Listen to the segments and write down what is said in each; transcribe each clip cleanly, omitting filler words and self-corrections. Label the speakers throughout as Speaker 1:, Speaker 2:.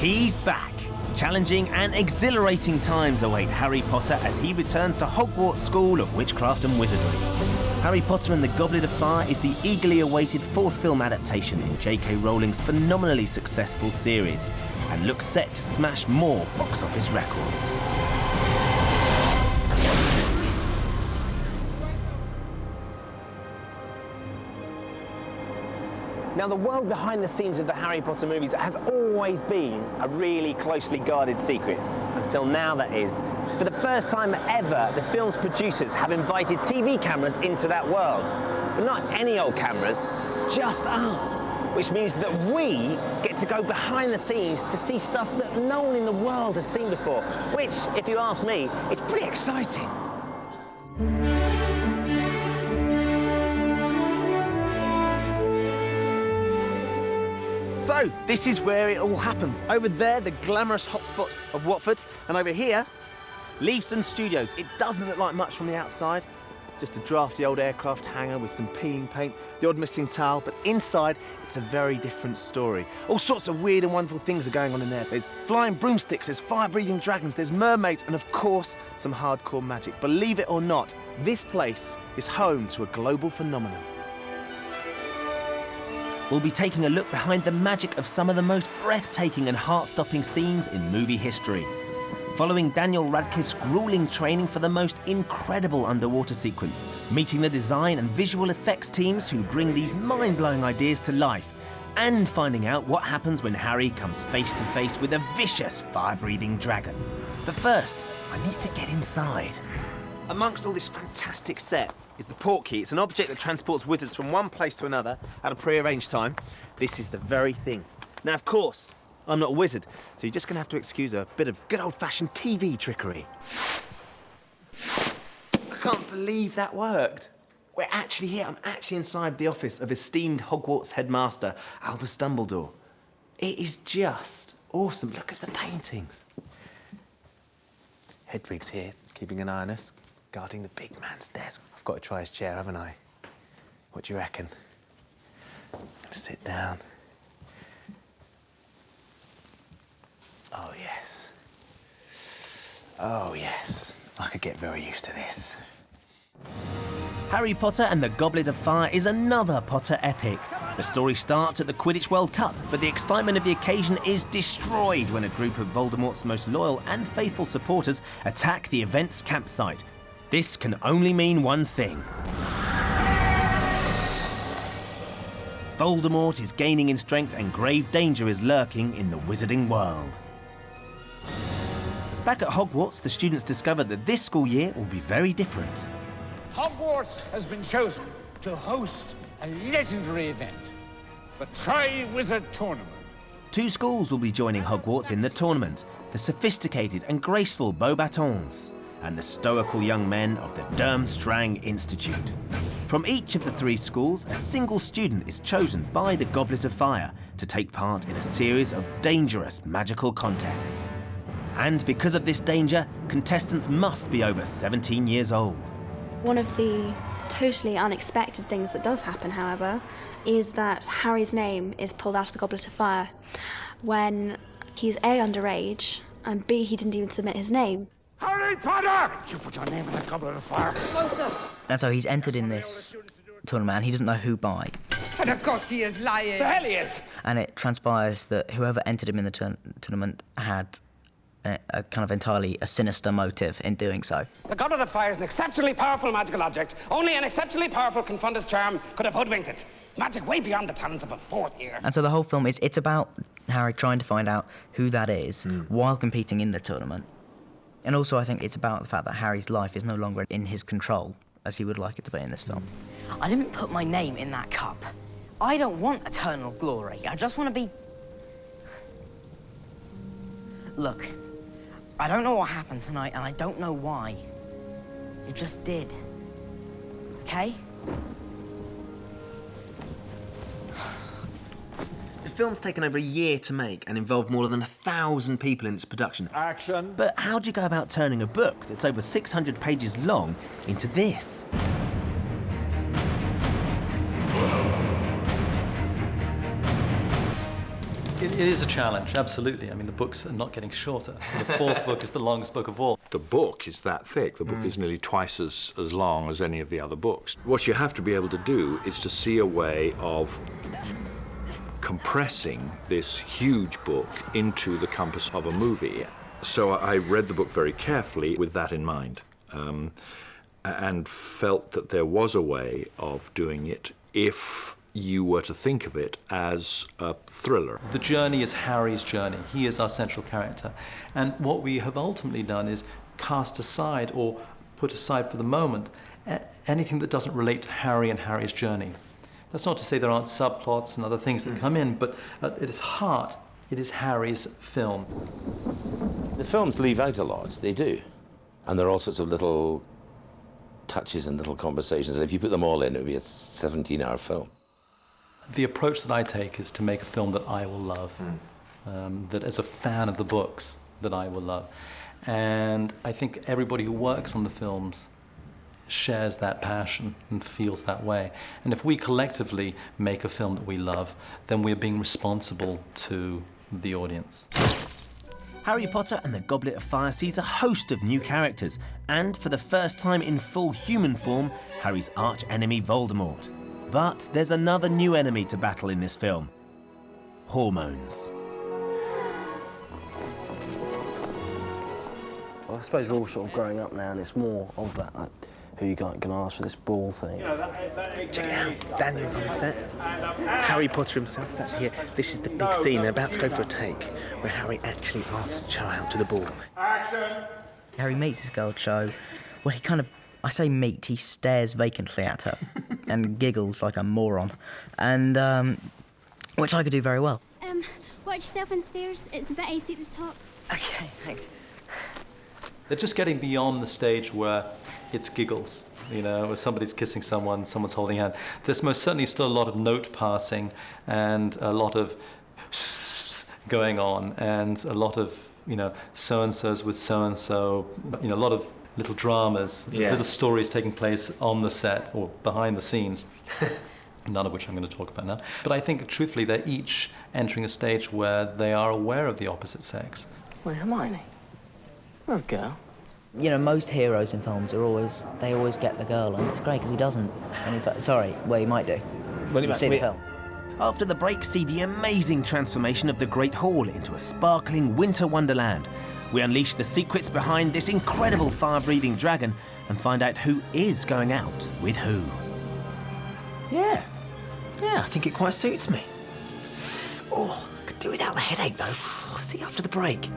Speaker 1: He's back! Challenging and exhilarating times await Harry Potter as he returns to Hogwarts School of Witchcraft and Wizardry. Harry Potter and the Goblet of Fire is the eagerly awaited fourth film adaptation in J.K. Rowling's phenomenally successful series, and looks set to smash more box office records. Now, the world behind the scenes of the Harry Potter movies has always been a really closely guarded secret. Until now, that is. For the first time ever, the film's producers have invited TV cameras into that world. But not any old cameras, just ours. Which means that we get to go behind the scenes to see stuff that no one in the world has seen before. Which, if you ask me, is pretty exciting. So, this is where it all happens. Over there, the glamorous hotspot of Watford, and over here, Leavesden Studios. It doesn't look like much from the outside, just a drafty old aircraft hangar with some peeling paint, the odd missing tile, but inside, it's a very different story. All sorts of weird and wonderful things are going on in there. There's flying broomsticks, there's fire-breathing dragons, there's mermaids, and of course, some hardcore magic. Believe it or not, this place is home to a global phenomenon. We'll be taking a look behind the magic of some of the most breathtaking and heart-stopping scenes in movie history. Following Daniel Radcliffe's grueling training for the most incredible underwater sequence, meeting the design and visual effects teams who bring these mind-blowing ideas to life, and finding out what happens when Harry comes face to face with a vicious fire-breathing dragon. But first, I need to get inside. Amongst all this fantastic set is the portkey. It's an object that transports wizards from one place to another at a pre-arranged time. This is the very thing. Now, of course, I'm not a wizard, so you're just going to have to excuse a bit of good old-fashioned TV trickery. I can't believe that worked. We're actually here. I'm actually inside the office of esteemed Hogwarts headmaster, Albus Dumbledore. It is just awesome. Look at the paintings. Hedwig's here, keeping an eye on us, guarding the big man's desk. I've got to try his chair, haven't I? What do you reckon? Sit down. Oh, yes. Oh, yes. I could get very used to this. Harry Potter and the Goblet of Fire is another Potter epic. The story starts at the Quidditch World Cup, but the excitement of the occasion is destroyed when a group of Voldemort's most loyal and faithful supporters attack the event's campsite. This can only mean one thing. Voldemort is gaining in strength and grave danger is lurking in the wizarding world. Back at Hogwarts, the students discover that this school year will be very different.
Speaker 2: Hogwarts has been chosen to host a legendary event, the Tri-Wizard Tournament.
Speaker 1: Two schools will be joining Hogwarts in the tournament, the sophisticated and graceful Beauxbatons and the stoical young men of the Durmstrang Institute. From each of the three schools, a single student is chosen by the Goblet of Fire to take part in a series of dangerous magical contests. And because of this danger, contestants must be over 17 years old.
Speaker 3: One of the totally unexpected things that does happen, however, is that Harry's name is pulled out of the Goblet of Fire when he's A, underage, and B, he didn't even submit his name.
Speaker 2: Harry Potter! You put your name in the Goblet of Fire.
Speaker 4: And so he's entered in this tournament and he doesn't know who by.
Speaker 5: And of course he is lying.
Speaker 2: The hell he is!
Speaker 4: And it transpires that whoever entered him in the tournament had a kind of entirely a sinister motive in doing so.
Speaker 6: The Goblet of Fire is an exceptionally powerful magical object. Only an exceptionally powerful Confundus charm could have hoodwinked it. Magic way beyond the talents of a fourth year.
Speaker 4: And so the whole film it's about Harry trying to find out who that is while competing in the tournament. And also I think it's about the fact that Harry's life is no longer in his control as he would like it to be in this film.
Speaker 7: I didn't put my name in that cup. I don't want eternal glory. I just want to be... Look, I don't know what happened tonight, and I don't know why. It just did. Okay?
Speaker 1: The film's taken over a year to make and involved more than 1,000 people in its production.
Speaker 2: Action.
Speaker 1: But how do you go about turning a book that's over 600 pages long into this?
Speaker 8: It is a challenge, absolutely. I mean, the books are not getting shorter. The fourth book is the longest book of all.
Speaker 9: The book is that thick. The book is nearly twice as long as any of the other books. What you have to be able to do is to see a way of compressing this huge book into the compass of a movie. So I read the book very carefully with that in mind, and felt that there was a way of doing it if you were to think of it as a thriller.
Speaker 8: The journey is Harry's journey. He is our central character. And what we have ultimately done is cast aside, or put aside for the moment, anything that doesn't relate to Harry and Harry's journey. That's not to say there aren't subplots and other things that come in, but at its heart, it is Harry's film.
Speaker 10: The films leave out a lot, they do. And there are all sorts of little touches and little conversations, and if you put them all in, it would be a 17-hour film.
Speaker 8: The approach that I take is to make a film that I will love, that as a fan of the books, that I will love. And I think everybody who works on the films shares that passion and feels that way. And if we collectively make a film that we love, then we're being responsible to the audience.
Speaker 1: Harry Potter and the Goblet of Fire sees a host of new characters, and for the first time in full human form, Harry's arch-enemy Voldemort. But there's another new enemy to battle in this film: hormones.
Speaker 11: Well, I suppose we're all sort of growing up now, and it's more of that, like, who you going to ask for this ball thing.
Speaker 12: Check it out, Daniel's on set. Harry Potter himself is actually here. This is the big scene. They're about to go for a take where Harry actually asks the child to the ball.
Speaker 2: Action!
Speaker 4: Harry meets this girl, Cho. Well, he kind of, I say meet, he stares vacantly at her and giggles like a moron. And, which I could do very well.
Speaker 13: Watch yourself on the stairs. It's a bit icy at the top.
Speaker 4: Okay, thanks.
Speaker 8: They're just getting beyond the stage where it's giggles, you know, where somebody's kissing someone, someone's holding a hand. There's most certainly still a lot of note passing and a lot of going on, and a lot of, you know, so-and-so's with so-and-so, you know, a lot of little dramas, little stories taking place on the set or behind the scenes, none of which I'm going to talk about now. But I think, truthfully, they're each entering a stage where they are aware of the opposite sex.
Speaker 11: Wait, Hermione? You're a girl.
Speaker 4: You know, most heroes in films are always get the girl, and it's great because he doesn't. And in fact, sorry, well, he might do.
Speaker 1: Well,
Speaker 4: You've seen the film.
Speaker 1: After the break, see the amazing transformation of the Great Hall into a sparkling winter wonderland. We unleash the secrets behind this incredible fire-breathing dragon and find out who is going out with who.
Speaker 12: Yeah, I think it quite suits me. Oh, I could do without the headache, though. I'll see you after the break.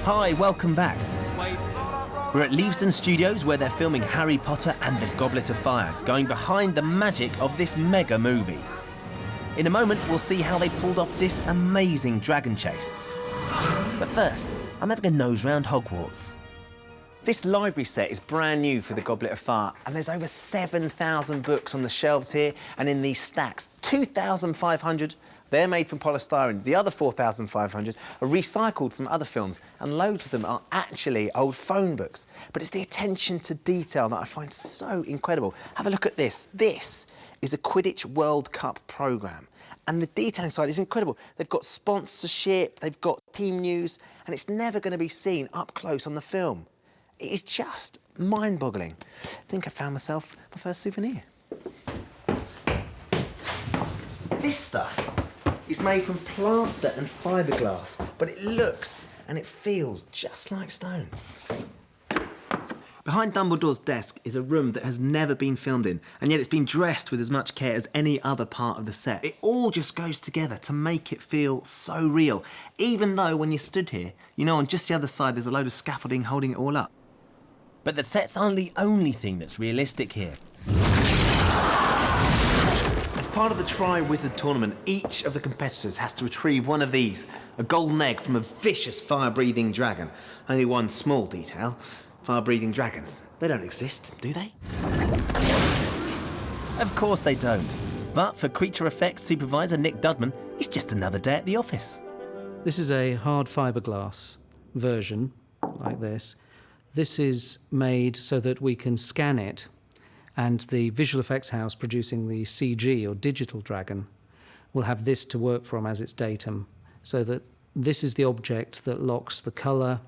Speaker 1: Hi, welcome back. We're at Leavesden Studios, where they're filming Harry Potter and the Goblet of Fire, going behind the magic of this mega movie. In a moment, we'll see how they pulled off this amazing dragon chase. But first, I'm having a nose round Hogwarts.
Speaker 12: This library set is brand new for the Goblet of Fire, and there's over 7,000 books on the shelves here and in these stacks. 2,500, they're made from polystyrene. The other 4,500 are recycled from other films, and loads of them are actually old phone books. But it's the attention to detail that I find so incredible. Have a look at this. This is a Quidditch World Cup programme, and the detailing side is incredible. They've got sponsorship, they've got team news, and it's never going to be seen up close on the film. It is just mind-boggling. I think I found myself my first souvenir. This stuff is made from plaster and fiberglass, but it looks and it feels just like stone. Behind Dumbledore's desk is a room that has never been filmed in, and yet it's been dressed with as much care as any other part of the set. It all just goes together to make it feel so real, even though when you stood here, you know on just the other side there's a load of scaffolding holding it all up.
Speaker 1: But the sets aren't the only thing that's realistic here. As
Speaker 12: part of the Tri-Wizard tournament, each of the competitors has to retrieve one of these, a golden egg from a vicious fire-breathing dragon. Only one small detail, fire-breathing dragons. They don't exist, do they?
Speaker 1: Of course they don't. But for creature effects supervisor Nick Dudman, it's just another day at the office.
Speaker 14: This is a hard fiberglass version, like this. This is made so that we can scan it, and the visual effects house producing the CG, or digital dragon, will have this to work from as its datum, so that this is the object that locks the colour,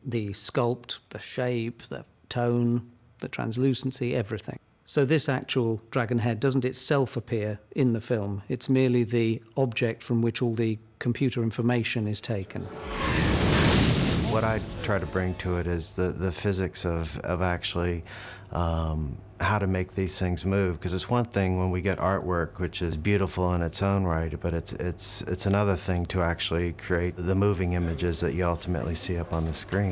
Speaker 14: the sculpt, the shape, the tone, the translucency, everything. So this actual dragon head doesn't itself appear in the film. It's merely the object from which all the computer information is taken.
Speaker 15: What I try to bring to it is the physics of actually how to make these things move. Because it's one thing when we get artwork, which is beautiful in its own right, but it's another thing to actually create the moving images that you ultimately see up on the screen.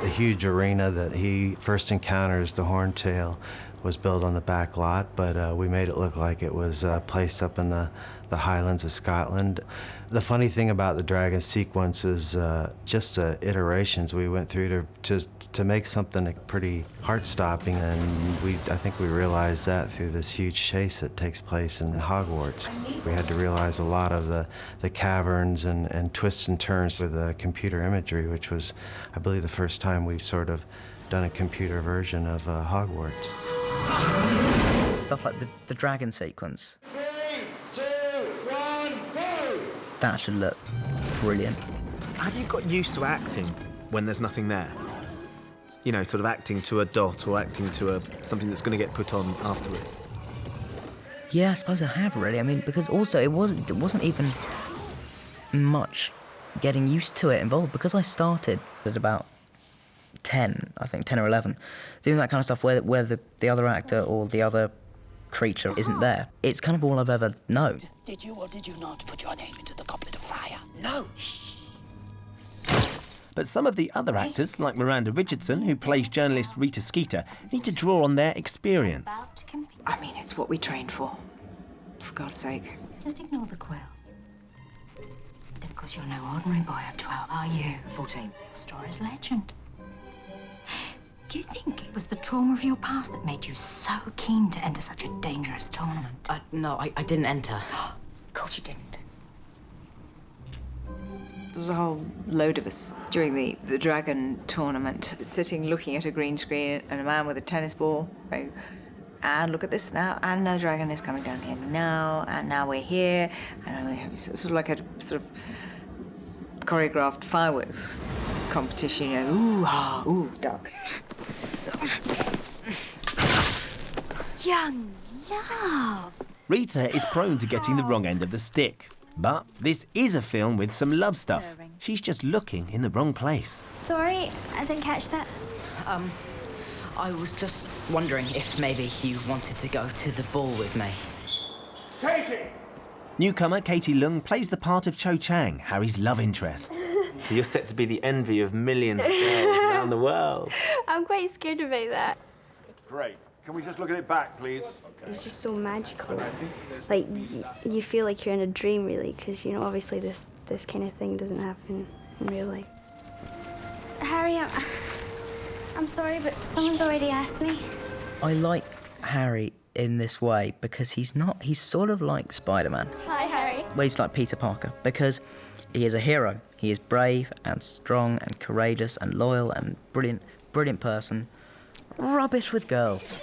Speaker 15: The huge arena that he first encounters the Horntail was built on the back lot, but we made it look like it was placed up in the Highlands of Scotland. The funny thing about the dragon sequence is just the iterations we went through to make something pretty heart-stopping, and I think we realized that through this huge chase that takes place in Hogwarts. We had to realize a lot of the caverns and twists and turns with the computer imagery, which was, I believe, the first time we've sort of done a computer version of Hogwarts.
Speaker 4: Stuff like the dragon sequence.
Speaker 2: 3, 2, 1, go!
Speaker 4: That should look brilliant.
Speaker 12: Have you got used to acting when there's nothing there? You know, sort of acting to a dot or acting to something that's going to get put on afterwards?
Speaker 4: Yeah, I suppose I have, really. I mean, because also it wasn't even much getting used to it involved, because I started at about 10 or 11, doing that kind of stuff where the other actor or the other creature isn't there. It's kind of all I've ever known.
Speaker 6: Did you or did you not put your name into the goblet of fire? No.
Speaker 1: But some of the other actors, like Miranda Richardson, who plays journalist Rita Skeeter, need to draw on their experience.
Speaker 16: I mean, it's what we trained for God's sake.
Speaker 17: Just ignore the quill. Because you're no ordinary boy of 12, are you?
Speaker 16: 14.
Speaker 17: Your story's legend. Do you think it was the trauma of your past that made you so keen to enter such a dangerous tournament?
Speaker 7: No, I didn't enter.
Speaker 17: Of course you didn't.
Speaker 16: There was a whole load of us during the dragon tournament, sitting looking at a green screen and a man with a tennis ball. And look at this now, and the dragon is coming down here now, and now we're here, and we have sort of like a sort of choreographed fireworks competition, you know, ooh, ah, ooh, duck.
Speaker 17: Young love.
Speaker 1: Rita is prone to getting the wrong end of the stick. But this is a film with some love stuff. She's just looking in the wrong place.
Speaker 13: Sorry, I didn't catch that.
Speaker 7: I was just wondering if maybe you wanted to go to the ball with me.
Speaker 2: Katie!
Speaker 1: Newcomer Katie Leung plays the part of Cho Chang, Harry's love interest.
Speaker 12: So you're set to be the envy of millions of girls around the world.
Speaker 3: I'm quite scared about that.
Speaker 2: Great. Can we just look at it back, please?
Speaker 18: It's just so magical. Like, you feel like you're in a dream, really, because, you know, obviously this kind of thing doesn't happen in real life.
Speaker 13: Harry, I'm sorry, but someone's already asked me.
Speaker 4: I like Harry in this way because he's sort of like Spider-Man.
Speaker 13: Hi, Harry.
Speaker 4: Well, he's like Peter Parker because he is a hero. He is brave and strong and courageous and loyal and brilliant person. Rubbish with girls.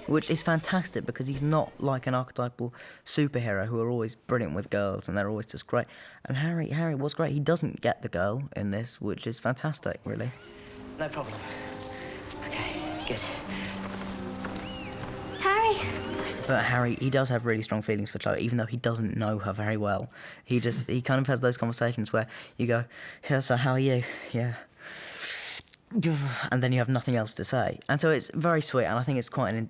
Speaker 4: Which is fantastic because he's not like an archetypal superhero who are always brilliant with girls and they're always just great. And Harry was great. He doesn't get the girl in this, which is fantastic, really.
Speaker 7: No problem. Okay, good.
Speaker 13: Harry!
Speaker 4: But Harry, he does have really strong feelings for Chloe, even though he doesn't know her very well. He kind of has those conversations where you go, yeah, so how are you? Yeah. And then you have nothing else to say. And so it's very sweet, and I think it's quite an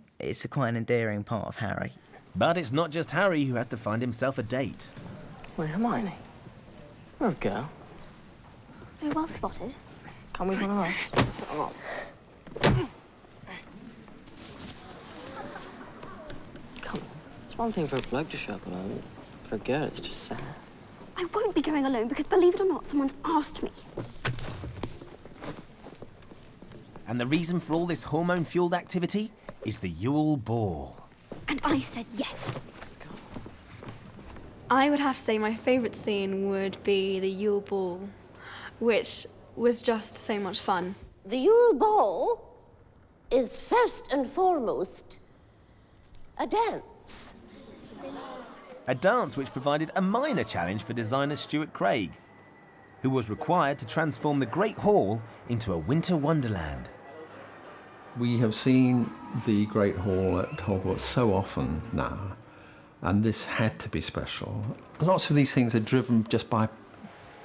Speaker 4: endearing part of Harry.
Speaker 1: But it's not just Harry who has to find himself a date.
Speaker 11: Wait, Hermione? You're a girl.
Speaker 13: Oh, well spotted.
Speaker 11: Can't we run away? Oh. one thing for a bloke to show up alone. For a girl, it's just sad.
Speaker 13: I won't be going alone because, believe it or not, someone's asked me.
Speaker 1: And the reason for all this hormone-fueled activity is the Yule Ball.
Speaker 13: And I said yes.
Speaker 3: I would have to say my favourite scene would be the Yule Ball, which was just so much fun.
Speaker 19: The Yule Ball is first and foremost a dance.
Speaker 1: A dance which provided a minor challenge for designer Stuart Craig, who was required to transform the Great Hall into a winter wonderland.
Speaker 20: We have seen the Great Hall at Hogwarts so often now, and this had to be special. Lots of these things are driven just by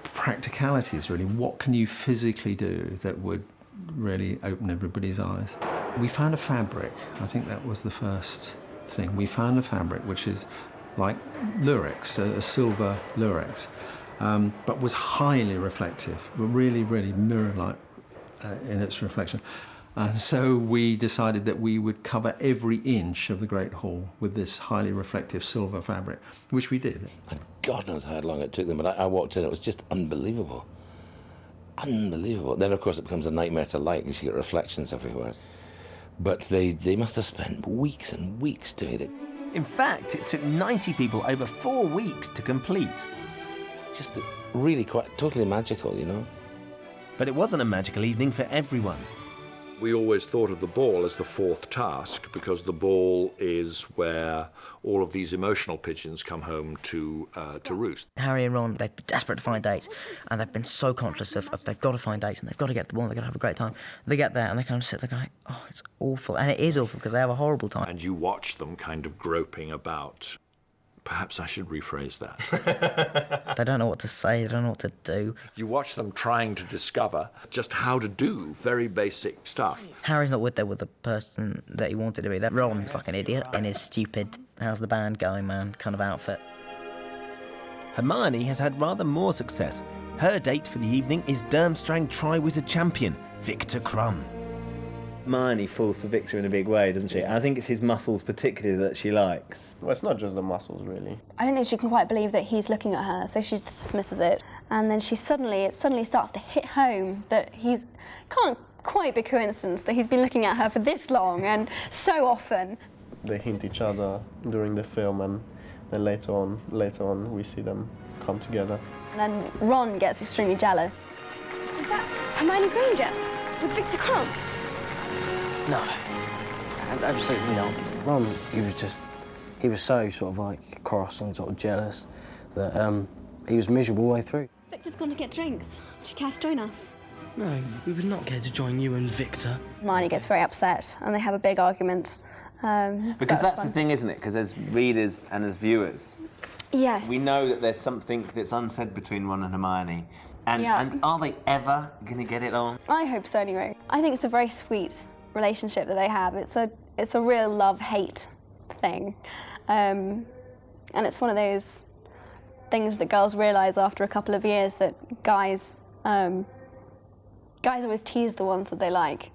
Speaker 20: practicalities, really. What can you physically do that would really open everybody's eyes? We found a fabric. I think that was the first thing. We found a fabric which is like lurex, a silver lurex, but was highly reflective, really, really mirror-like in its reflection. And so we decided that we would cover every inch of the Great Hall with this highly reflective silver fabric, which we did.
Speaker 10: And God knows how long it took them, but I walked in, it was just unbelievable. Unbelievable. Then, of course, it becomes a nightmare to light because you get reflections everywhere. But they must have spent weeks and weeks doing it.
Speaker 1: In fact, it took 90 people over 4 weeks to complete.
Speaker 10: Just really quite totally magical, you know?
Speaker 1: But it wasn't a magical evening for everyone.
Speaker 9: We always thought of the ball as the fourth task because the ball is where all of these emotional pigeons come home to roost.
Speaker 4: Harry and Ron, they've been desperate to find dates, and they've been so conscious of they've got to find dates and they've got to get the ball, they've got to have a great time. They get there and they kind of sit there going, oh, it's awful. And it is awful because they have a horrible time.
Speaker 9: And you watch them kind of groping about. Perhaps I should rephrase that.
Speaker 4: They don't know what to say, they don't know what to do.
Speaker 9: You watch them trying to discover just how to do very basic stuff.
Speaker 4: Harry's not with the person that he wanted to be. That Ron's like an idiot in his stupid, how's the band going, man, kind of outfit.
Speaker 1: Hermione has had rather more success. Her date for the evening is Durmstrang Triwizard champion, Victor Crumb.
Speaker 12: Hermione falls for Victor in a big way, doesn't she? I think it's his muscles particularly that she likes.
Speaker 11: Well, it's not just the muscles, really.
Speaker 3: I don't think she can quite believe that he's looking at her, so she just dismisses it. And then it suddenly starts to hit home that can't quite be coincidence that he's been looking at her for this long and so often.
Speaker 11: They hint each other during the film, and then later on we see them come together.
Speaker 3: And then Ron gets extremely jealous.
Speaker 13: Is that Hermione Granger with Victor Crumb?
Speaker 11: No. I just think, Ron, he was so sort of like cross and sort of jealous that he was miserable all the way through.
Speaker 3: Victor's gone to get drinks. Do you care to join us?
Speaker 11: No, we would not care to join you and Victor.
Speaker 3: Hermione gets very upset and they have a big argument.
Speaker 12: Because that's the thing, isn't it? Because as readers and as viewers,
Speaker 3: yes,
Speaker 12: we know that there's something that's unsaid between Ron and Hermione. And are they ever going to get it on?
Speaker 3: I hope so anyway. I think it's a very sweet relationship that they have. It's a real love-hate thing. And it's one of those things that girls realise after a couple of years that guys always tease the ones that they like.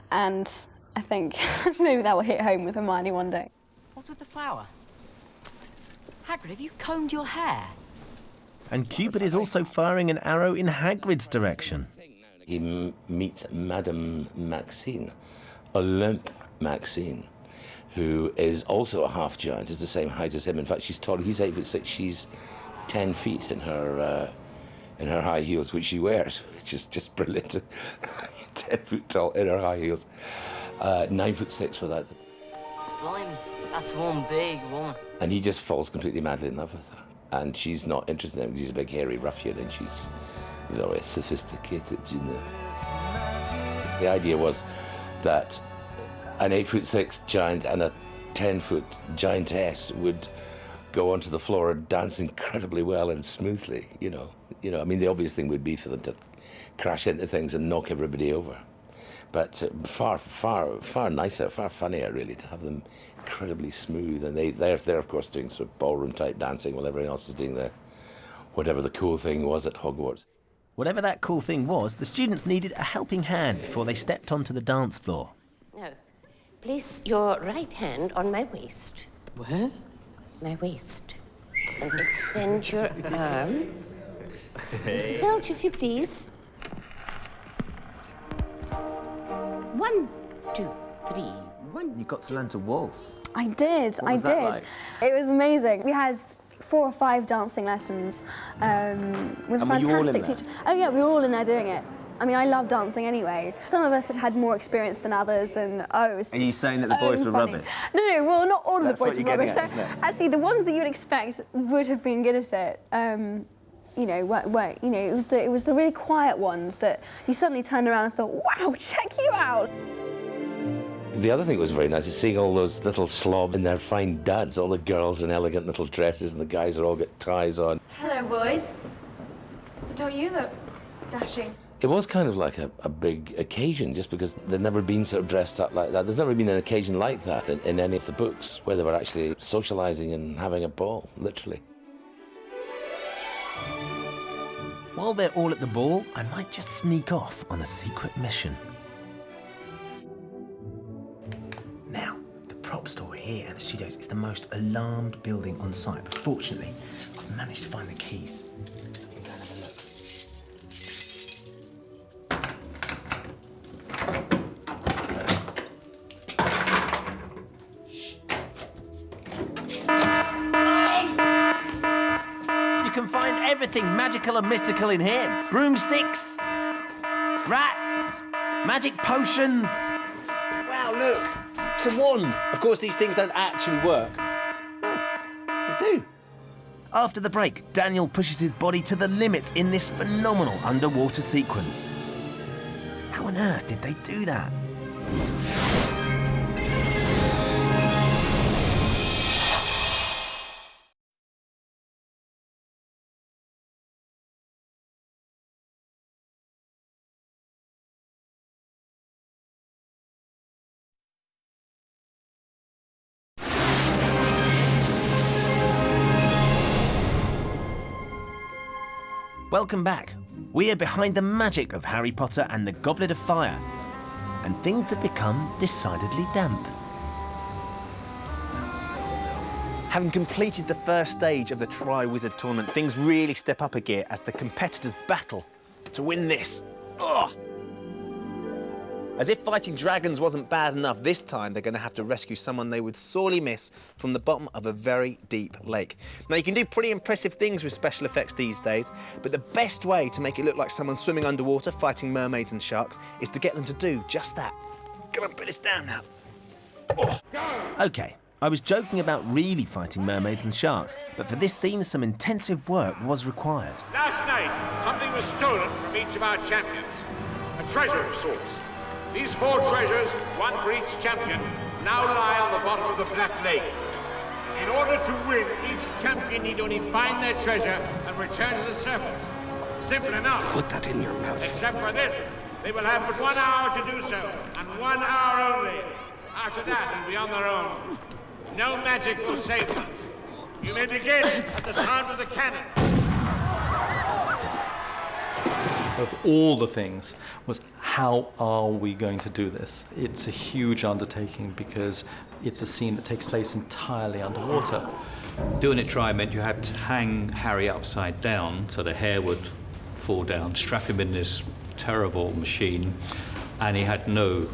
Speaker 3: And I think maybe that will hit home with Hermione one day.
Speaker 7: What's with the flower? Hagrid, have you combed your hair?
Speaker 1: And Cupid is also firing an arrow in Hagrid's direction.
Speaker 10: He meets Madame Maxine, Olympe Maxine, who is also a half giant, is the same height as him. In fact, she's tall. He's 8'6". She's 10 feet in her high heels, which she wears, which is just brilliant. 10 foot tall in her high heels, 9'6" without them.
Speaker 7: Blimey, that's one big woman.
Speaker 10: And he just falls completely madly in love with her. And she's not interested in him because he's a big hairy ruffian and she's very sophisticated, you know. The idea was that an 8'6" giant and a 10-foot giantess would go onto the floor and dance incredibly well and smoothly, you know. I mean, the obvious thing would be for them to crash into things and knock everybody over. But far nicer, far funnier, really, to have them incredibly smooth. And they're of course, doing sort of ballroom-type dancing while everyone else is doing whatever the cool thing was at Hogwarts.
Speaker 1: Whatever that cool thing was, the students needed a helping hand before they stepped onto the dance floor.
Speaker 19: Now, place your right hand on my waist.
Speaker 11: Where?
Speaker 19: my waist. And extend your arm. Mr. Felch, if you please. 1, 2, 3, 1.
Speaker 12: You got to learn to waltz.
Speaker 3: I did,
Speaker 12: What was that like?
Speaker 3: It was amazing. We had 4 or 5 dancing lessons with a
Speaker 12: And were you all in
Speaker 3: fantastic
Speaker 12: there?
Speaker 3: teacher. Oh yeah, we were all in there doing it. I mean, I love dancing anyway. Some of us had more experience than others, and it was
Speaker 12: Are you saying that the boys were
Speaker 3: funny.
Speaker 12: rubbish?
Speaker 3: No, well, not all
Speaker 12: That's
Speaker 3: of the
Speaker 12: what
Speaker 3: boys were
Speaker 12: you're
Speaker 3: rubbish.
Speaker 12: getting at, isn't it?
Speaker 3: Actually, the ones that you would expect would have been good at it. It was the really quiet ones that you suddenly turned around and thought, wow, check you out.
Speaker 10: The other thing that was very nice is seeing all those little slobs in their fine duds. All the girls are in elegant little dresses and the guys are all got ties on.
Speaker 18: Hello, boys. Don't you look dashing?
Speaker 10: It was kind of like a big occasion, just because they'd never been sort of dressed up like that. There's never been an occasion like that in any of the books, where they were actually socialising and having a ball, literally.
Speaker 1: While they're all at the ball, I might just sneak off on a secret mission. Now, the prop store here at the studios is the most alarmed building on site, but fortunately, I've managed to find the keys. So we can go and have a look. You can find everything magical and mystical in here. Broomsticks, rats, magic potions.
Speaker 12: Wow, look, it's a wand. Of course, these things don't actually work. Oh, they do.
Speaker 1: After the break, Daniel pushes his body to the limits in this phenomenal underwater sequence. How on earth did they do that? Welcome back. We are behind the magic of Harry Potter and the Goblet of Fire, and things have become decidedly damp.
Speaker 12: Having completed the first stage of the Tri-Wizard tournament, things really step up a gear as the competitors battle to win this. Ugh! As if fighting dragons wasn't bad enough, this time they're going to have to rescue someone they would sorely miss from the bottom of a very deep lake. Now, you can do pretty impressive things with special effects these days, but the best way to make it look like someone's swimming underwater fighting mermaids and sharks is to get them to do just that. Come on, put this down now. Oh.
Speaker 1: Okay, I was joking about really fighting mermaids and sharks, but for this scene, some intensive work was required.
Speaker 2: Last night, something was stolen from each of our champions. A treasure of sorts. These 4 treasures, one for each champion, now lie on the bottom of the Black Lake. In order to win, each champion need only find their treasure and return to the surface. Simple enough.
Speaker 6: Put that in your mouth.
Speaker 2: Except for this, they will have but 1 hour to do so, and 1 hour only. After that, they'll be on their own. No magic will save them. You may begin at the sound of the cannon.
Speaker 8: Of all the things was, how are we going to do this? It's a huge undertaking because it's a scene that takes place entirely underwater.
Speaker 21: Doing it dry meant you had to hang Harry upside down so the hair would fall down, strap him in this terrible machine, and he had no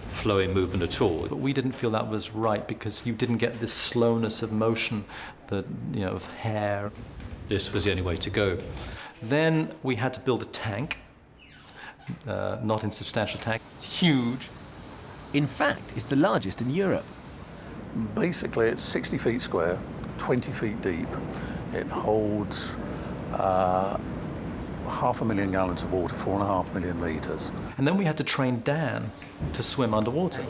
Speaker 21: flowing movement at all.
Speaker 8: But we didn't feel that was right because you didn't get this slowness of motion, of hair.
Speaker 21: This was the only way to go.
Speaker 8: Then we had to build a tank, not insubstantial tank. It's huge.
Speaker 1: In fact, it's the largest in Europe.
Speaker 20: Basically, it's 60 feet square, 20 feet deep. It holds 500,000 gallons of water, 4.5 million litres.
Speaker 8: And then we had to train Dan to swim underwater.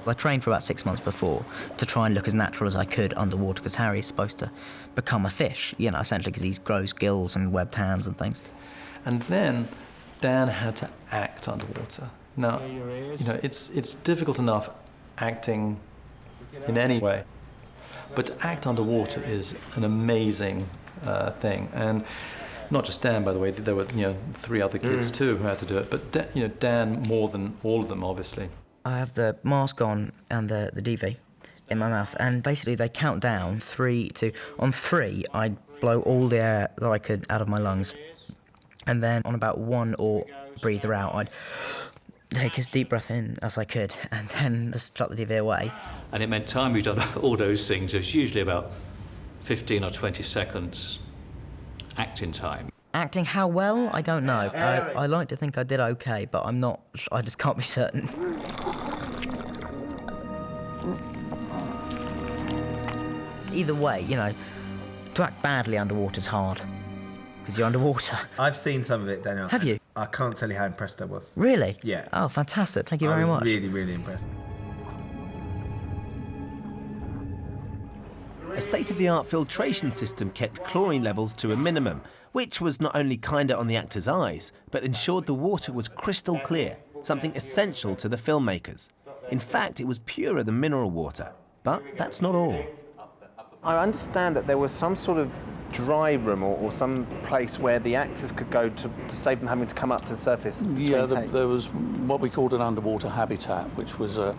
Speaker 4: I trained for about 6 months before to try and look as natural as I could underwater, because Harry's supposed to become a fish, essentially, because he grows gills and webbed hands and things.
Speaker 8: And then Dan had to act underwater. Now, it's difficult enough acting in any way, but to act underwater is an amazing thing. And not just Dan, by the way, there were 3 other kids too who had to do it, but Dan more than all of them, obviously.
Speaker 4: I have the mask on and the DV, in my mouth, and basically they count down 3, 2. On 3, I'd blow all the air that I could out of my lungs, and then on about 1 or breathe her out, I'd take as deep breath in as I could, and then just shut the TV away.
Speaker 21: And it meant time we'd done all those things. It was usually about 15 or 20 seconds acting time.
Speaker 4: Acting how well? I don't know. I like to think I did okay, but I'm not. I just can't be certain. Either way, you know, to act badly underwater's hard, because you're underwater.
Speaker 12: I've seen some of it, Daniel.
Speaker 4: Have you?
Speaker 12: I can't tell you how impressed I was.
Speaker 4: Really?
Speaker 12: Yeah.
Speaker 4: Oh, fantastic. Thank you very much.
Speaker 12: I was really, really impressed.
Speaker 1: A state-of-the-art filtration system kept chlorine levels to a minimum, which was not only kinder on the actors' eyes, but ensured the water was crystal clear, something essential to the filmmakers. In fact, it was purer than mineral water. But that's not all.
Speaker 12: I understand that there was some sort of dry room or some place where the actors could go to save them having to come up to the surface.
Speaker 5: Yeah, there was what we called an underwater habitat, which was a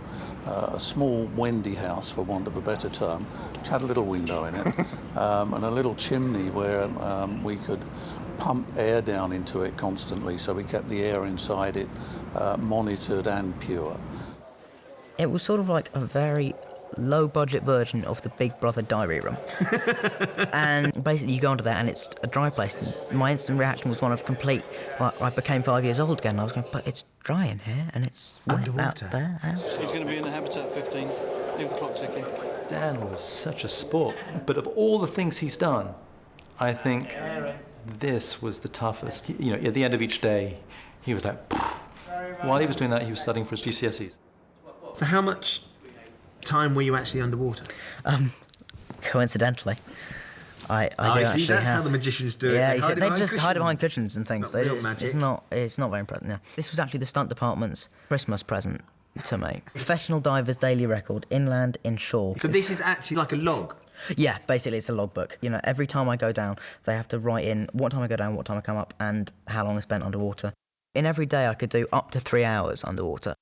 Speaker 5: small Wendy house, for want of a better term, which had a little window in it and a little chimney where we could pump air down into it constantly, so we kept the air inside it monitored and pure.
Speaker 4: It was sort of like a very low-budget version of the Big Brother diary room. And basically you go into there and it's a dry place. My instant reaction was one of complete, like, I became 5 years old again. I was going, but it's dry in here and it's wet out there.
Speaker 21: He's going to be in the habitat 15. Leave the clock ticking. Dan was such a sport, but of all the things he's done, I think this was the toughest. You know, at the end of each day, he was like, while he was doing that, he was studying for his GCSEs.
Speaker 12: So how much time were you actually underwater?
Speaker 4: Coincidentally, I do
Speaker 12: see,
Speaker 4: actually
Speaker 12: that's
Speaker 4: have.
Speaker 12: how the magicians do it.
Speaker 4: Yeah,
Speaker 12: They
Speaker 4: they just hide behind cushions and things.
Speaker 12: It's not real magic.
Speaker 4: It's not very impressive. Yeah. This was actually the stunt department's Christmas present to me. Professional diver's daily record, inland, inshore.
Speaker 12: So this is actually like a log?
Speaker 4: Yeah, basically it's a logbook. You know, every time I go down, they have to write in what time I go down, what time I come up, and how long I spent underwater. In every day, I could do up to 3 hours underwater.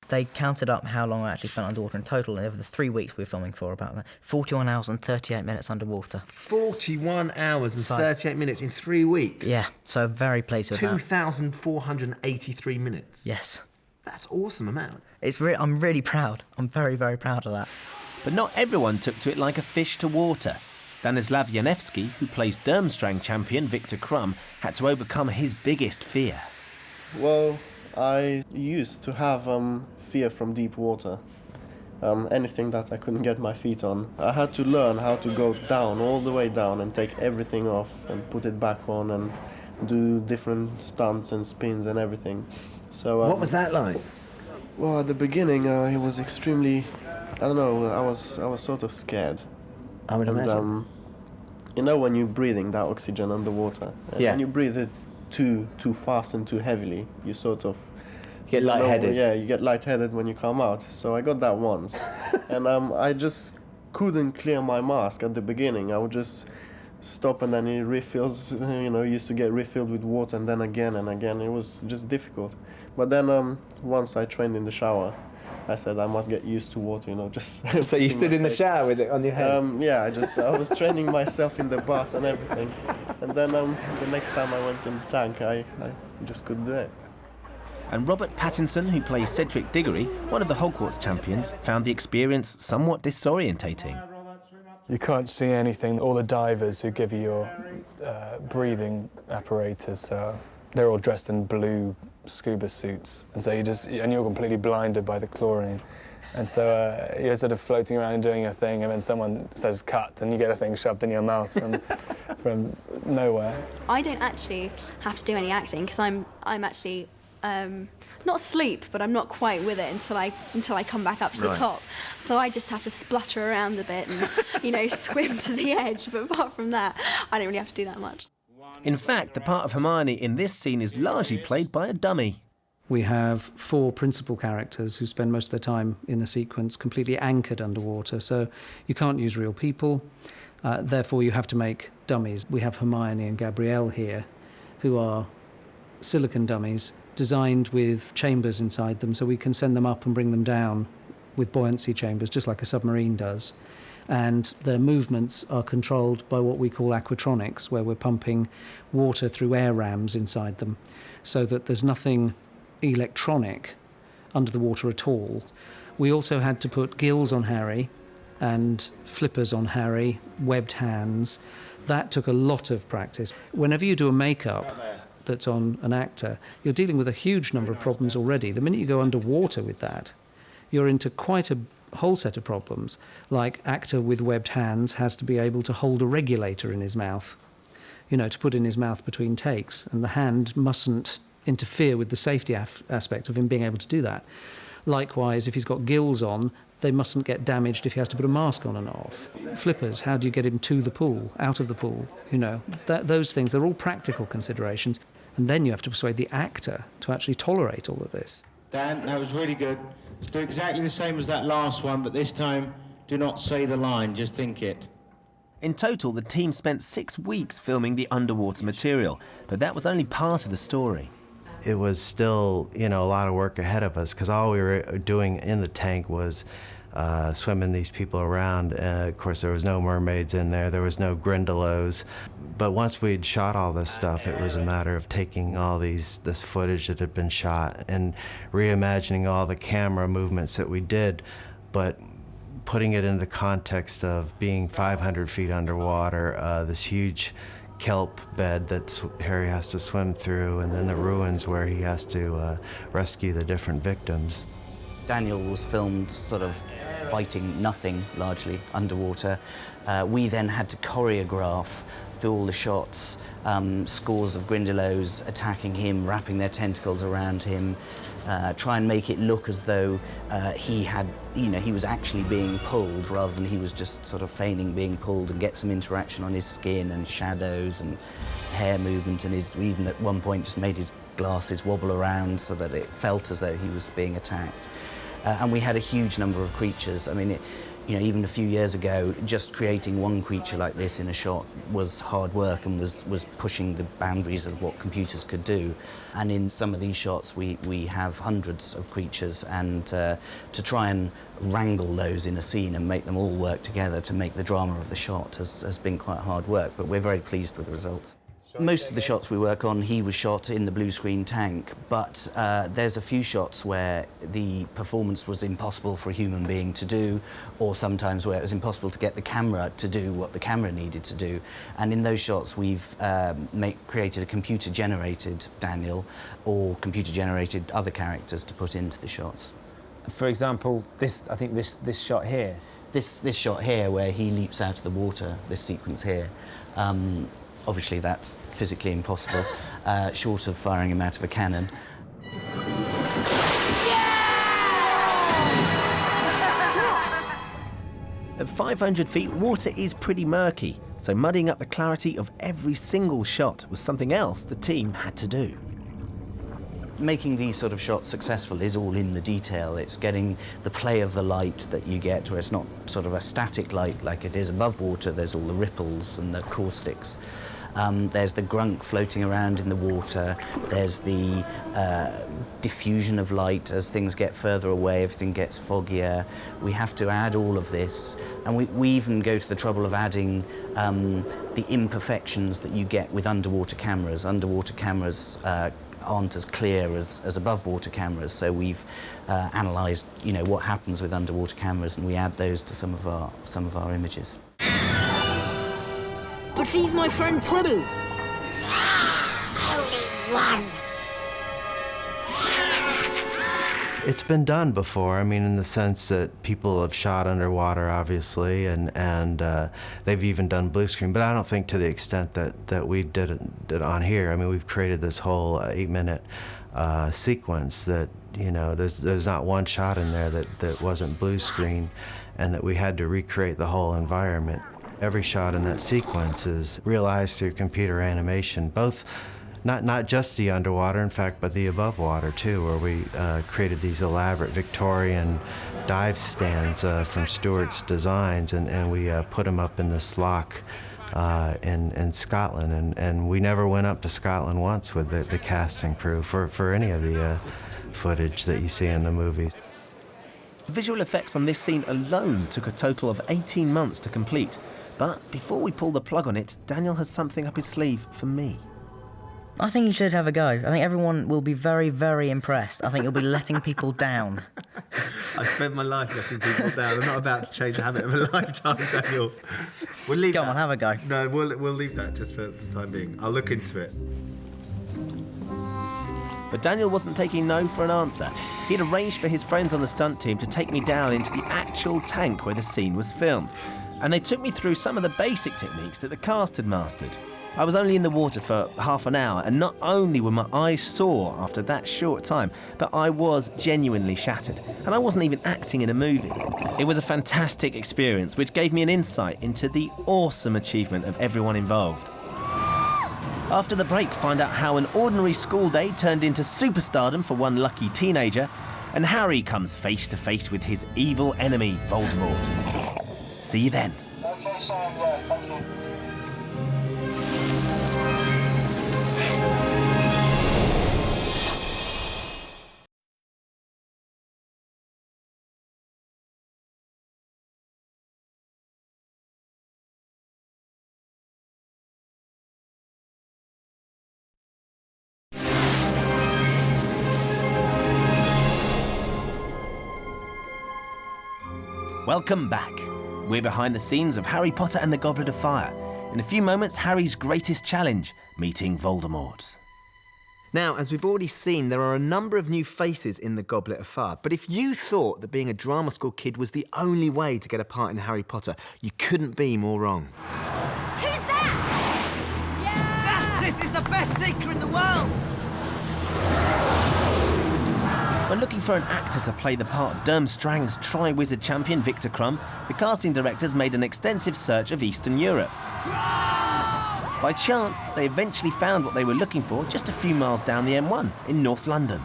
Speaker 4: They counted up how long I actually spent underwater in total, and over the 3 weeks we were filming for, about that, 41 hours and 38 minutes underwater.
Speaker 12: 41 hours and 38 minutes in 3 weeks?
Speaker 4: Yeah, so very pleased with that.
Speaker 12: 2,483 minutes?
Speaker 4: Yes.
Speaker 12: That's awesome amount.
Speaker 4: I'm really proud. I'm very, very proud of that.
Speaker 1: But not everyone took to it like a fish to water. Stanislav Janevski, who plays Durmstrang champion Victor Krum, had to overcome his biggest fear.
Speaker 22: Well, I used to have fear from deep water. Anything that I couldn't get my feet on. I had to learn how to go down, all the way down, and take everything off and put it back on and do different stunts and spins and everything. So
Speaker 12: what was that like?
Speaker 22: Well, at the beginning, it was extremely, I don't know, I was sort of scared.
Speaker 12: I would imagine.
Speaker 22: You know when you're breathing that oxygen underwater, and when you breathe it too fast and too heavily, you sort of
Speaker 12: get lightheaded.
Speaker 22: Yeah, you get lightheaded when you come out. So I got that once, and I just couldn't clear my mask at the beginning. I would just stop, and then it refills. You know, used to get refilled with water, and then again and again. It was just difficult. But then once I trained in the shower, I said I must get used to water, you know, just...
Speaker 12: So you stood in the shower with it on your head?
Speaker 22: Yeah, I was training myself in the bath and everything. And then the next time I went in the tank, I just couldn't do it.
Speaker 1: And Robert Pattinson, who plays Cedric Diggory, one of the Hogwarts champions, found the experience somewhat disorientating.
Speaker 23: You can't see anything. All the divers who give you your breathing apparatus, they're all dressed in blue scuba suits, and so you're completely blinded by the chlorine, and so you're sort of floating around and doing your thing, and then someone says cut, and you get a thing shoved in your mouth from nowhere.
Speaker 3: I don't actually have to do any acting because I'm actually not asleep, but I'm not quite with it until I come back up to the top. So I just have to splutter around a bit and swim to the edge. But apart from that, I don't really have to do that much.
Speaker 1: In fact, the part of Hermione in this scene is largely played by a dummy.
Speaker 14: We have 4 principal characters who spend most of their time in the sequence completely anchored underwater, so you can't use real people. Therefore, you have to make dummies. We have Hermione and Gabrielle here, who are silicon dummies designed with chambers inside them, so we can send them up and bring them down with buoyancy chambers, just like a submarine does. And their movements are controlled by what we call aquatronics, where we're pumping water through air rams inside them, so that there's nothing electronic under the water at all. We also had to put gills on Harry and flippers on Harry, webbed hands. That took a lot of practice. Whenever you do a makeup that's on an actor, you're dealing with a huge number of problems already. The minute you go underwater with that, you're into quite a whole set of problems. Like, actor with webbed hands has to be able to hold a regulator in his mouth, you know, to put in his mouth between takes, and the hand mustn't interfere with the safety aspect of him being able to do that. Likewise, if he's got gills on, they mustn't get damaged if he has to put a mask on and off. Flippers, how do you get him to the pool, out of the pool, you know? Those things, they're all practical considerations. And then you have to persuade the actor to actually tolerate all of this.
Speaker 15: Dan, that was really good. Let's do exactly the same as that last one, but this time, do not say the line, just think it.
Speaker 1: In total, the team spent 6 weeks filming the underwater material, but that was only part of the story.
Speaker 16: It was still, you know, a lot of work ahead of us, because all we were doing in the tank was swimming these people around. Of course, there was no mermaids in there was no Grindylows. But once we'd shot all this stuff, it was a matter of taking all this footage that had been shot and reimagining all the camera movements that we did, but putting it in the context of being 500 feet underwater, this huge kelp bed that Harry has to swim through, and then the ruins where he has to rescue the different victims.
Speaker 7: Daniel was filmed sort of fighting nothing, largely, underwater. We then had to choreograph through all the shots, scores of Grindylows attacking him, wrapping their tentacles around him, try and make it look as though he was actually being pulled rather than he was just sort of feigning being pulled, and get some interaction on his skin and shadows and hair movement, and we even at one point just made his glasses wobble around so that it felt as though he was being attacked. And we had a huge number of creatures. I mean, even a few years ago, just creating one creature like this in a shot was hard work and was pushing the boundaries of what computers could do. And in some of these shots, we have hundreds of creatures, and to try and wrangle those in a scene and make them all work together to make the drama of the shot has been quite hard work, but we're very pleased with the results. Most of the shots we work on, he was shot in the blue screen tank, but there's a few shots where the performance was impossible for a human being to do, or sometimes where it was impossible to get the camera to do what the camera needed to do. And in those shots, we've created a computer-generated Daniel or computer-generated other characters to put into the shots.
Speaker 12: For example, I think this shot here.
Speaker 7: This shot here, where he leaps out of the water, this sequence here, obviously that's physically impossible, short of firing him out of a cannon.
Speaker 1: At 500 feet, water is pretty murky, so muddying up the clarity of every single shot was something else the team had to do.
Speaker 7: Making these sort of shots successful is all in the detail. It's getting the play of the light that you get, where it's not sort of a static light like it is above water. There's all the ripples and the caustics. There's the grunk floating around in the water. There's the diffusion of light as things get further away, everything gets foggier. We have to add all of this, and we even go to the trouble of adding the imperfections that you get with underwater cameras. Underwater cameras aren't as clear as above water cameras, so we've analysed, what happens with underwater cameras, and we add those to some of our images.
Speaker 17: But he's my friend too. Only one.
Speaker 16: It's been done before. I mean, in the sense that people have shot underwater, obviously, and they've even done blue screen. But I don't think to the extent that we did it on here. I mean, we've created this whole 8-minute sequence that there's not one shot in there that wasn't blue screen, and that we had to recreate the whole environment. Every shot in that sequence is realized through computer animation, both not just the underwater, in fact, but the above water too, where we created these elaborate Victorian dive stands from Stuart's designs, and we put them up in this loch in Scotland, and we never went up to Scotland once with the cast and crew for any of the footage that you see in the movies.
Speaker 1: Visual effects on this scene alone took a total of 18 months to complete. But before we pull the plug on it, Daniel has something up his sleeve for me.
Speaker 4: I think you should have a go. I think everyone will be very, very impressed. I think you'll be letting people down.
Speaker 12: I've spent my life letting people down. I'm not about to change the habit of a lifetime, Daniel. We'll leave
Speaker 4: Go on, have a go.
Speaker 12: No, we'll leave that just for the time being. I'll look into it.
Speaker 1: But Daniel wasn't taking no for an answer. He'd arranged for his friends on the stunt team to take me down into the actual tank where the scene was filmed. And they took me through some of the basic techniques that the cast had mastered. I was only in the water for half an hour, and not only were my eyes sore after that short time, but I was genuinely shattered. And I wasn't even acting in a movie. It was a fantastic experience, which gave me an insight into the awesome achievement of everyone involved. After the break, find out how an ordinary school day turned into superstardom for one lucky teenager, and Harry comes face to face with his evil enemy, Voldemort. See you then. Welcome back. We're behind the scenes of Harry Potter and the Goblet of Fire. In a few moments, Harry's greatest challenge, meeting Voldemort.
Speaker 12: Now, as we've already seen, there are a number of new faces in the Goblet of Fire. But if you thought that being a drama school kid was the only way to get a part in Harry Potter, you couldn't be more wrong.
Speaker 17: Who's that? Yeah! This is the best secret in the world!
Speaker 1: When looking for an actor to play the part of Durmstrang's Tri-Wizard champion Victor Crumb, the casting directors made an extensive search of Eastern Europe. By chance, they eventually found what they were looking for just a few miles down the M1 in North London.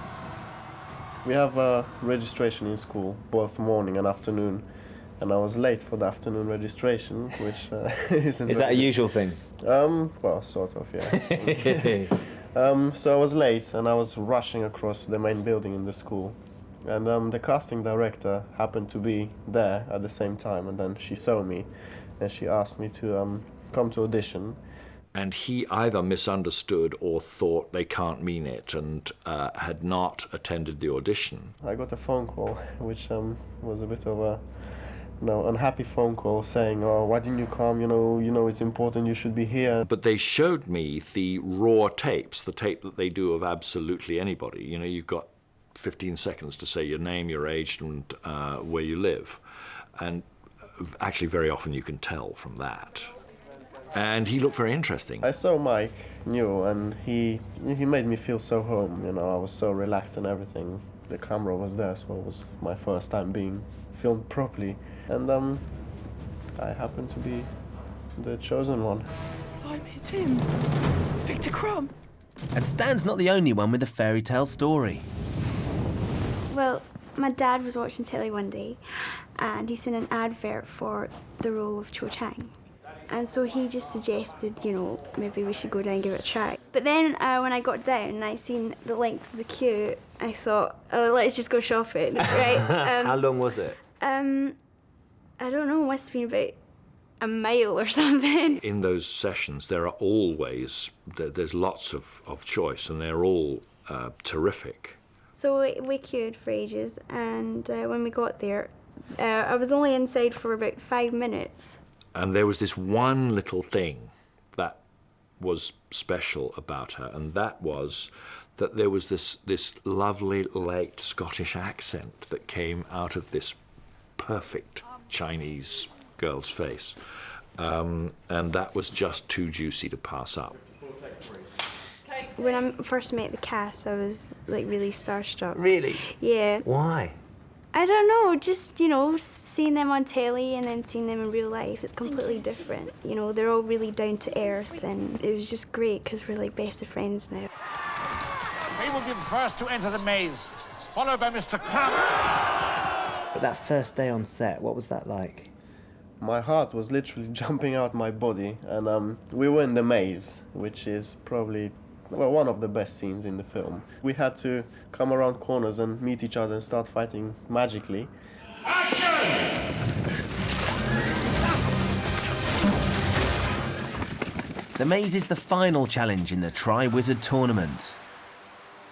Speaker 22: We have a registration in school, both morning and afternoon, and I was late for the afternoon registration, which isn't...
Speaker 12: Is that a usual thing?
Speaker 22: Well, sort of, yeah. So I was late and I was rushing across the main building in the school, and the casting director happened to be there at the same time, and then she saw me and she asked me to come to audition.
Speaker 9: And he either misunderstood or thought they can't mean it and had not attended the audition.
Speaker 22: I got a phone call, which was a bit of a unhappy phone call saying, "Oh, why didn't you come? You know, it's important. You should be here."
Speaker 9: But they showed me the raw tapes, the tape that they do of absolutely anybody. You know, you've got 15 seconds to say your name, your age, and where you live, and actually very often you can tell from that. And he looked very interesting.
Speaker 22: I saw Mike new, and he made me feel so home. You know, I was so relaxed and everything. The camera was there, so it was my first time being filmed properly. And I happened to be the chosen one.
Speaker 17: It's him, Victor Crumb.
Speaker 1: And Stan's not the only one with a fairy tale story.
Speaker 18: Well, my dad was watching telly one day, and he seen an advert for the role of Cho Chang. And so he just suggested, maybe we should go down and give it a try. But then when I got down and I seen the length of the queue, I thought, oh, let's just go shopping, right?
Speaker 12: How long was it?
Speaker 18: I don't know, it must have been about a mile or something.
Speaker 9: In those sessions, there are always, there's lots of choice, and they're all terrific.
Speaker 18: So we queued for ages, and when we got there, I was only inside for about 5 minutes.
Speaker 9: And there was this one little thing that was special about her, and that was that there was this lovely late Scottish accent that came out of this perfect Chinese girl's face. And that was just too juicy to pass up.
Speaker 18: When I first met the cast, I was really starstruck.
Speaker 12: Really?
Speaker 18: Yeah.
Speaker 12: Why?
Speaker 18: I don't know, just, seeing them on telly and then seeing them in real life, it's completely different. They're all really down to earth, and it was just great because we're best of friends now.
Speaker 2: They will be the first to enter the maze, followed by Mr. Crumb.
Speaker 12: But that first day on set, what was that like?
Speaker 22: My heart was literally jumping out my body, and we were in the maze, which is probably one of the best scenes in the film. We had to come around corners and meet each other and start fighting magically.
Speaker 1: The maze is the final challenge in the Tri-Wizard tournament.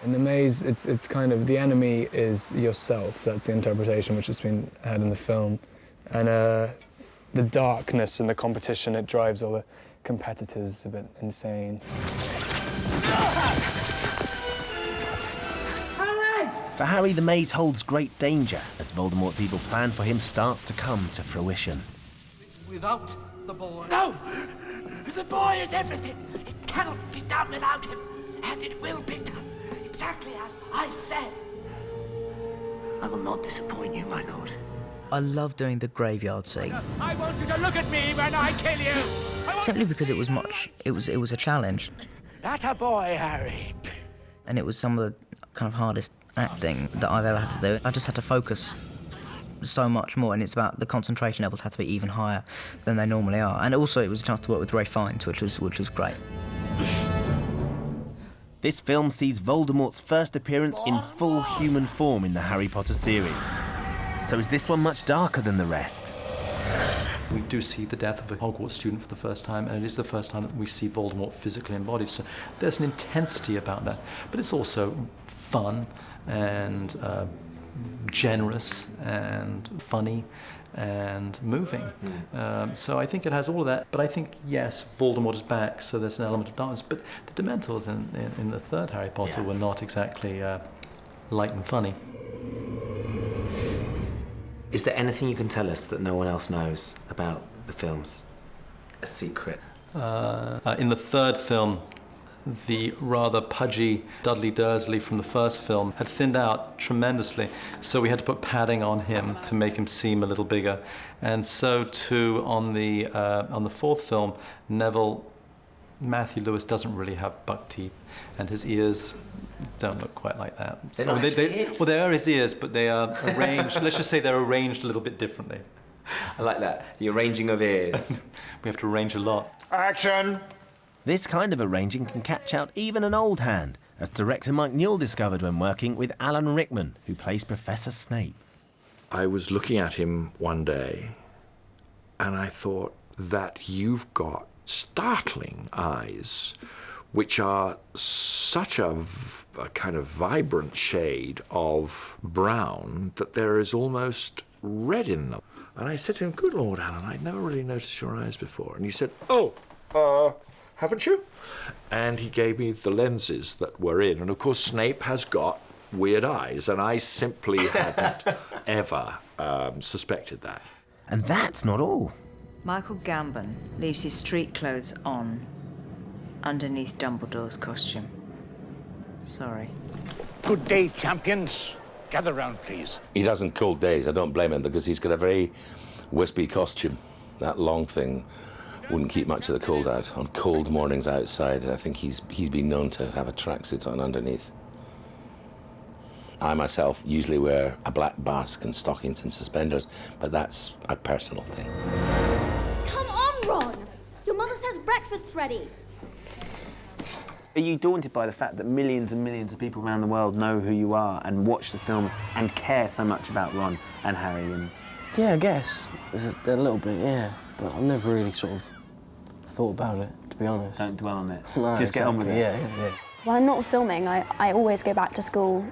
Speaker 23: In the maze, it's kind of, the enemy is yourself. That's the interpretation which has been had in the film. And the darkness and the competition, it drives all the competitors a bit insane.
Speaker 1: For Harry, the maze holds great danger as Voldemort's evil plan for him starts to come to fruition.
Speaker 6: Without the boy... No! The boy is everything! It cannot be done without him, and it will be done exactly as I said. I will not disappoint you, my lord.
Speaker 4: I love doing the graveyard scene.
Speaker 6: I want you to look at me when I kill you!
Speaker 4: Simply because it was a challenge.
Speaker 6: Atta boy, Harry.
Speaker 4: And it was some of the kind of hardest acting that I've ever had to do. I just had to focus so much more, and it's about the concentration levels had to be even higher than they normally are. And also it was a chance to work with Ray Fiennes, which was great.
Speaker 1: This film sees Voldemort's first appearance in full human form in the Harry Potter series. So is this one much darker than the rest?
Speaker 8: We do see the death of a Hogwarts student for the first time, and it is the first time that we see Voldemort physically embodied. So there's an intensity about that, but it's also fun and generous and funny and moving. So I think it has all of that. But I think, yes, Voldemort is back, so there's an element of darkness. But the Dementors in the third Harry Potter were not exactly light and funny.
Speaker 12: Is there anything you can tell us that no one else knows about the films? A secret?
Speaker 8: In the third film, the rather pudgy Dudley Dursley from the first film had thinned out tremendously, so we had to put padding on him to make him seem a little bigger. And so too on the fourth film, Matthew Lewis doesn't really have buck teeth, and his ears don't look quite like that.
Speaker 12: Well,
Speaker 8: they are his ears, but they are arranged. Let's just say they're arranged a little bit differently.
Speaker 12: I like that. The arranging of ears.
Speaker 8: We have to arrange a lot.
Speaker 2: Action!
Speaker 1: This kind of arranging can catch out even an old hand, as director Mike Newell discovered when working with Alan Rickman, who plays Professor Snape.
Speaker 9: I was looking at him one day, and I thought that you've got startling eyes, which are such a kind of vibrant shade of brown that there is almost red in them. And I said to him, "Good Lord, Alan, I'd never really noticed your eyes before." And he said, "Oh, haven't you?" And he gave me the lenses that were in. And of course, Snape has got weird eyes, and I simply hadn't ever suspected that.
Speaker 1: And that's not all.
Speaker 11: Michael Gambon leaves his street clothes on underneath Dumbledore's costume. Sorry.
Speaker 2: Good day, champions. Gather round, please.
Speaker 10: He doesn't cold days. I don't blame him, because he's got a very wispy costume. That long thing wouldn't keep much of the cold out. On cold mornings outside, I think he's been known to have a tracksuit on underneath. I myself usually wear a black basque and stockings and suspenders, but that's a personal thing.
Speaker 13: Come on, Ron! Your mother says breakfast's ready.
Speaker 12: Are you daunted by the fact that millions and millions of people around the world know who you are and watch the films and care so much about Ron and Harry? And
Speaker 19: yeah, I guess. A little bit, yeah. But I've never really sort of thought about it, to be honest.
Speaker 12: Don't dwell on it.
Speaker 19: No,
Speaker 12: Just get on with it.
Speaker 19: Yeah.
Speaker 3: When I'm not filming, I always go back to school.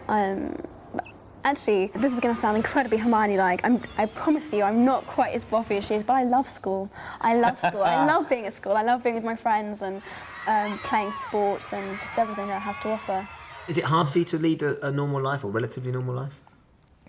Speaker 3: Actually, this is going to sound incredibly Hermione-like. I promise you, I'm not quite as boffy as she is, but I love school. I love school. I love being at school. I love being with my friends and playing sports and just everything that it has to offer.
Speaker 12: Is it hard for you to lead a normal life, or relatively normal life?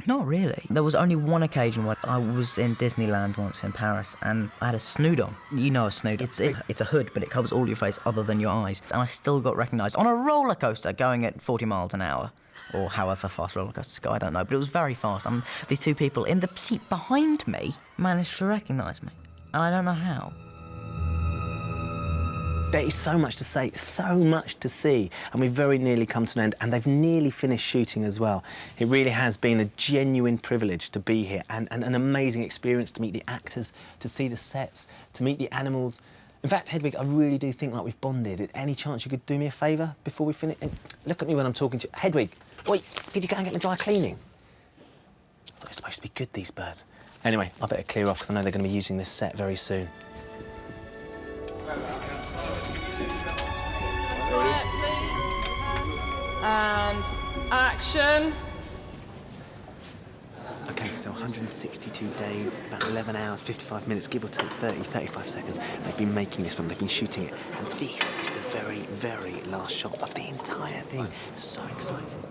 Speaker 4: Not really. There was only one occasion when I was in Disneyland once in Paris, and I had a snood on. You know a snood. It's a hood, but it covers all your face other than your eyes. And I still got recognised on a roller coaster going at 40 miles an hour. Or however fast roller coasters go, I don't know. But it was very fast. And these two people in the seat behind me managed to recognise me. And I don't know how.
Speaker 12: There is so much to say, so much to see, and we've very nearly come to an end, and they've nearly finished shooting as well. It really has been a genuine privilege to be here, and an amazing experience to meet the actors, to see the sets, to meet the animals. In fact, Hedwig, I really do think like we've bonded. Any chance you could do me a favour before we finish? Look at me when I'm talking to you. Hedwig, wait, could you go and get the dry cleaning? I thought it's supposed to be good, these birds. Anyway, I better clear off because I know they're going to be using this set very soon.
Speaker 5: And action.
Speaker 12: OK, so 162 days, about 11 hours, 55 minutes, give or take 30, 35 seconds. They've been making this film, they've been shooting it. And this is the very, very last shot of the entire thing. So exciting.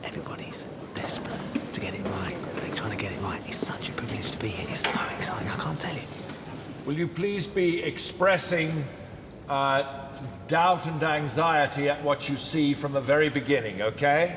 Speaker 12: Everybody's desperate to get it right. They're trying to get it right. It's such a privilege to be here. It's so exciting, I can't tell you.
Speaker 2: Will you please be expressing doubt and anxiety at what you see from the very beginning, okay?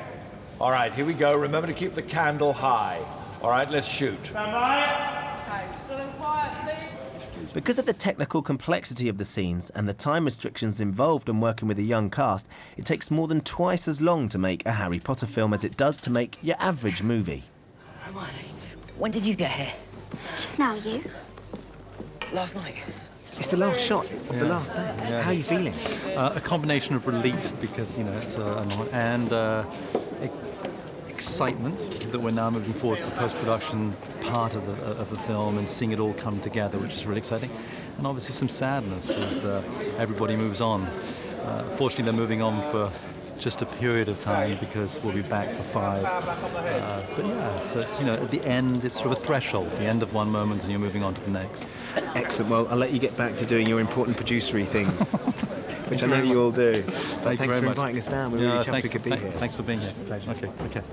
Speaker 2: All right, here we go. Remember to keep the candle high. All right, let's shoot.
Speaker 5: Stand by. Okay, still and quiet, please.
Speaker 1: Because of the technical complexity of the scenes and the time restrictions involved in working with a young cast, it takes more than twice as long to make a Harry Potter film as it does to make your average movie.
Speaker 17: Hermione, when did you get here?
Speaker 18: Just now, you?
Speaker 17: Last night.
Speaker 12: It's the last shot of the last day.
Speaker 8: Yeah.
Speaker 12: How are you feeling?
Speaker 8: A combination of relief because, you know, it's and excitement that we're now moving forward to the post-production part of the film and seeing it all come together, which is really exciting. And obviously some sadness as everybody moves on. Fortunately, they're moving on for just a period of time because we'll be back for 5. But yeah, so it's, you know, at the end, it's sort of a threshold, the end of one moment and you're moving on to the next.
Speaker 12: Excellent. Well, I'll let you get back to doing your important producery things, which I know you all do. Thanks for inviting us down. We're really chuffed we could be here.
Speaker 8: Thanks for being here.
Speaker 12: Pleasure.
Speaker 8: Okay, take care.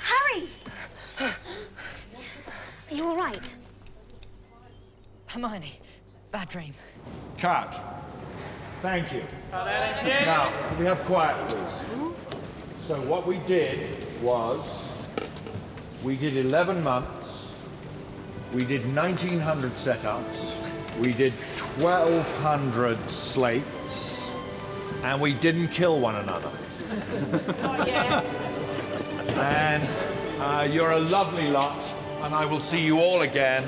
Speaker 13: Harry! Are you all right?
Speaker 17: Hermione, bad dream.
Speaker 2: Cut. Thank you. Now, can we have quiet, please? So what we did was, we did 11 months, we did 1,900 setups, we did 1,200 slates, and we didn't kill one another.
Speaker 5: Not yet.
Speaker 2: And you're a lovely lot, and I will see you all again,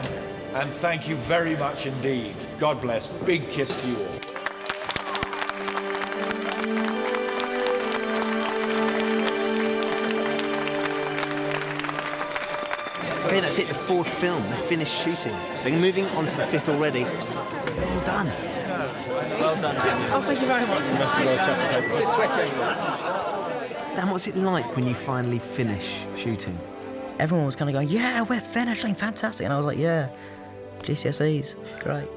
Speaker 2: and thank you very much indeed. God bless. Big kiss to you all.
Speaker 12: Okay, that's it, the 4th film. They're finished shooting. They're moving on to the 5th already. They're all done.
Speaker 19: Well done, Dan.
Speaker 12: Oh, thank you very much.
Speaker 19: You must be well chuffed. It's sweating.
Speaker 12: Dan, what's it like when you finally finish shooting?
Speaker 4: Everyone was kind of going, yeah, we're finishing, fantastic. And I was like, yeah, GCSEs, great.